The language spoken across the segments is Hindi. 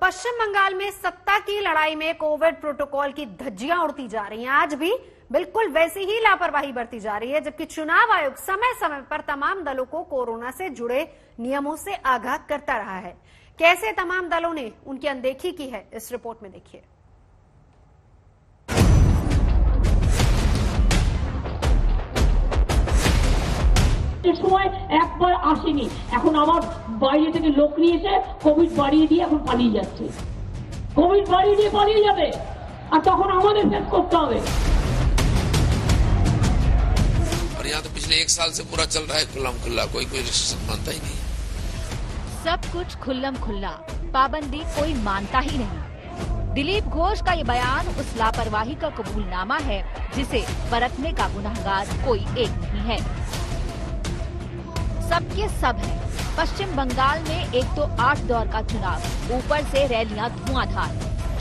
पश्चिम बंगाल में सत्ता की लड़ाई में कोविड प्रोटोकॉल की धज्जियां उड़ती जा रही हैं। आज भी बिल्कुल वैसी ही लापरवाही बरती जा रही है, जबकि चुनाव आयोग समय समय पर तमाम दलों को कोरोना से जुड़े नियमों से आगाह करता रहा है। कैसे तमाम दलों ने उनकी अनदेखी की है, इस रिपोर्ट में देखिए। সময় একবার আসেনি, এখন আমার বাইরে থেকে লোক নিয়ে এসে কোভিড বাড়িয়ে দিয়ে এখন পালিয়ে যাচ্ছে। কোভিড বাড়িয়ে দিয়ে পালিয়ে যাবে আর তখন আমাদের ফেস করতে হবে। और यहाँ तो पिछले 1 साल से पूरा चल रहा है खुल्लम खुल्ला, कोई रिस्ट्रिक्शन मानता ही नहीं। सब कुछ खुल्लम खुल्ला, पाबंदी कोई मानता ही नहीं। दिलीप घोष का ये बयान उस लापरवाही का कबूलनामा है जिसे बरतने का गुनहगार कोई एक नहीं है। सबके सब है। पश्चिम बंगाल में एक तो 8 दौर का चुनाव, ऊपर से रैलियां धुआंधार।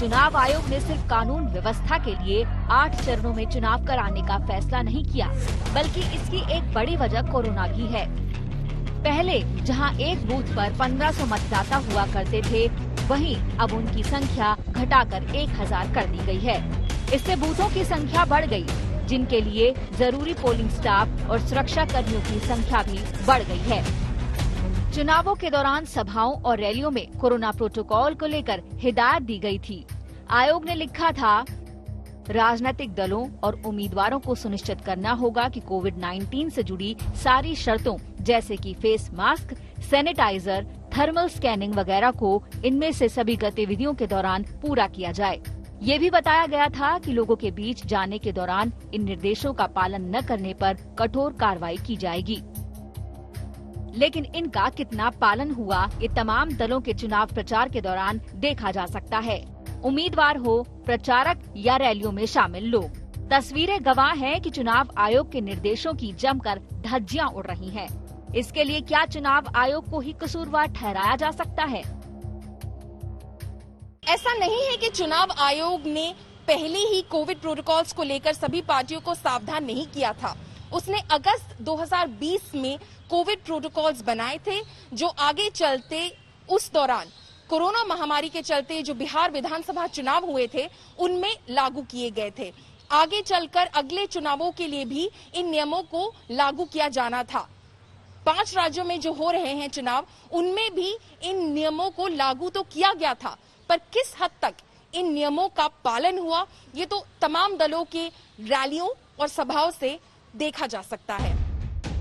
चुनाव आयोग ने सिर्फ कानून व्यवस्था के लिए 8 चरणों में चुनाव कराने का फैसला नहीं किया, बल्कि इसकी एक बड़ी वजह कोरोना भी है। पहले जहां एक बूथ पर 1500 मतदाता हुआ करते थे, वहीं अब उनकी संख्या घटाकर 1000 कर दी गई है। इससे बूथों की संख्या बढ़ गई, जिनके लिए जरूरी पोलिंग स्टाफ और सुरक्षा कर्मियों की संख्या भी बढ़ गई है। चुनावों के दौरान सभाओं और रैलियों में कोरोना प्रोटोकॉल को लेकर हिदायत दी गई थी। आयोग ने लिखा था, राजनीतिक दलों और उम्मीदवारों को सुनिश्चित करना होगा कि कोविड-19 से जुड़ी सारी शर्तों जैसे कि face mask, sanitiser, thermal scanning वगैरह को इनमें से सभी गतिविधियों के दौरान पूरा किया जाए। ये भी बताया गया था कि लोगों के बीच जाने के दौरान इन निर्देशों का पालन न करने पर कठोर कार्रवाई की जाएगी। लेकिन इनका कितना पालन हुआ, ये तमाम दलों के चुनाव प्रचार के दौरान देखा जा सकता है। उम्मीदवार हो, प्रचारक या रैलियों में शामिल लोग, तस्वीरें गवाह हैं कि चुनाव आयोग के निर्देशों की जमकर धज्जियां उड़ रही हैं। इसके लिए क्या चुनाव आयोग को ही कसूरवार ठहराया जा सकता है? ऐसा नहीं है कि चुनाव आयोग ने पहले ही कोविड प्रोटोकॉल्स को लेकर सभी पार्टियों को सावधान नहीं किया था। उसने अगस्त 2020 में कोविड प्रोटोकॉल्स बनाए थे, जो आगे चलते उस दौरान कोरोना महामारी के चलते जो बिहार विधानसभा चुनाव हुए थे, उनमें लागू किए गए थे। आगे चलकर अगले चुनावों के लिए भी इन नियमों को लागू किया जाना था। 5 राज्यों में जो हो रहे हैं चुनाव, उनमें भी इन नियमों को लागू तो किया गया था, पर किस हद तक इन नियमों का पालन हुआ, ये तो तमाम दलों के रैलियों और सभाओं से देखा जा सकता है।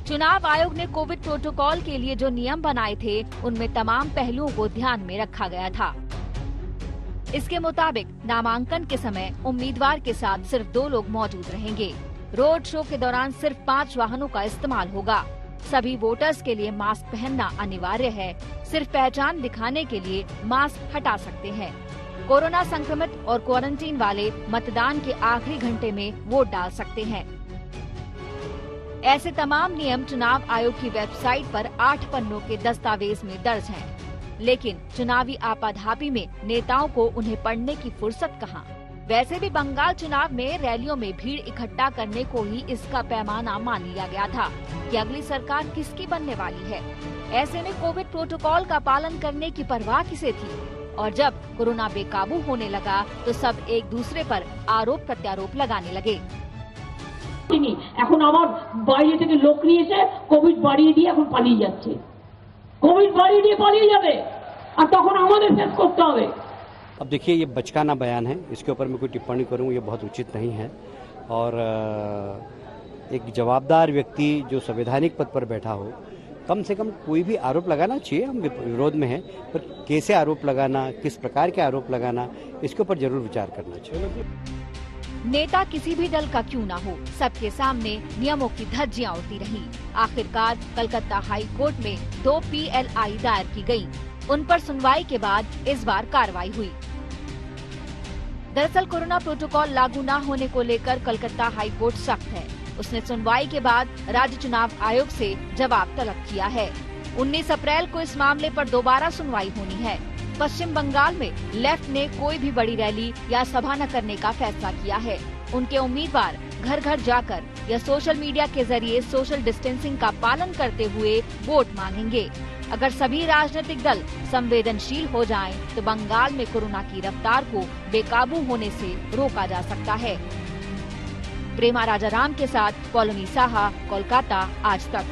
चुनाव आयोग ने कोविड प्रोटोकॉल के लिए जो नियम बनाए थे, उनमें तमाम पहलुओं को ध्यान में रखा गया था। इसके मुताबिक नामांकन के समय उम्मीदवार के साथ सिर्फ 2 लोग मौजूद रहेंगे। रोड शो के दौरान सिर्फ 5 वाहनों का इस्तेमाल होगा। सभी वोटर्स के लिए मास्क पहनना अनिवार्य है। सिर्फ पहचान दिखाने के लिए मास्क हटा सकते हैं। कोरोना संक्रमित और क्वारंटीन वाले मतदान के आखिरी घंटे में वोट डाल सकते हैं। ऐसे तमाम नियम चुनाव आयोग की वेबसाइट पर 8 पन्नों के दस्तावेज में दर्ज हैं। लेकिन चुनावी आपाधापी में नेताओं को उन्हें पढ़ने की फुर्सत कहाँ? वैसे भी बंगाल चुनाव में रैलियों में भीड़ इकट्ठा करने को ही इसका पैमाना मान लिया गया था कि अगली सरकार किसकी बनने वाली है। ऐसे में कोविड प्रोटोकॉल का पालन करने की परवाह किसे थी? और जब कोरोना बेकाबू होने लगा तो सब एक दूसरे पर आरोप प्रत्यारोप लगाने लगे। এখন আমার বাইরে থেকে লোক নিয়ে এসে কোভিড বাড়িয়ে দিয়ে এখন পালিয়ে যাচ্ছে। কোভিড বাড়িয়ে দিয়ে পালিয়ে যাবে আর তখন আমাদের ফেস করতে হবে। अब देखिए, ये बचकाना बयान है, इसके ऊपर मैं कोई टिप्पणी करूं ये बहुत उचित नहीं है। और एक जवाबदार व्यक्ति जो संवैधानिक पद पर बैठा हो, कम से कम कोई भी आरोप लगाना चाहिए। हम विरोध में हैं, पर कैसे आरोप लगाना, किस प्रकार के आरोप लगाना, इसके ऊपर जरूर विचार करना चाहिए। नेता किसी भी दल का क्यों ना हो, सबके सामने नियमों की धज्जियां उड़ती रही। आखिरकार कलकत्ता हाई कोर्ट में 2 PLI दायर की गई। उन पर सुनवाई के बाद इस बार कार्रवाई हुई। दरअसल कोरोना प्रोटोकॉल लागू न होने को लेकर कलकत्ता हाई कोर्ट सख्त है। उसने सुनवाई के बाद राज्य चुनाव आयोग से जवाब तलब किया है। 19 अप्रैल को इस मामले पर दोबारा सुनवाई होनी है। पश्चिम बंगाल में लेफ्ट ने कोई भी बड़ी रैली या सभा न करने का फैसला किया है। उनके उम्मीदवार घर घर जाकर या सोशल मीडिया के जरिए सोशल डिस्टेंसिंग का पालन करते हुए वोट मांगेंगे। अगर सभी राजनीतिक दल संवेदनशील हो जाएं, तो बंगाल में कोरोना की रफ्तार को बेकाबू होने से रोका जा सकता है। प्रेमा राजाराम के साथ पॉलोमी साहा, कोलकाता, आज तक।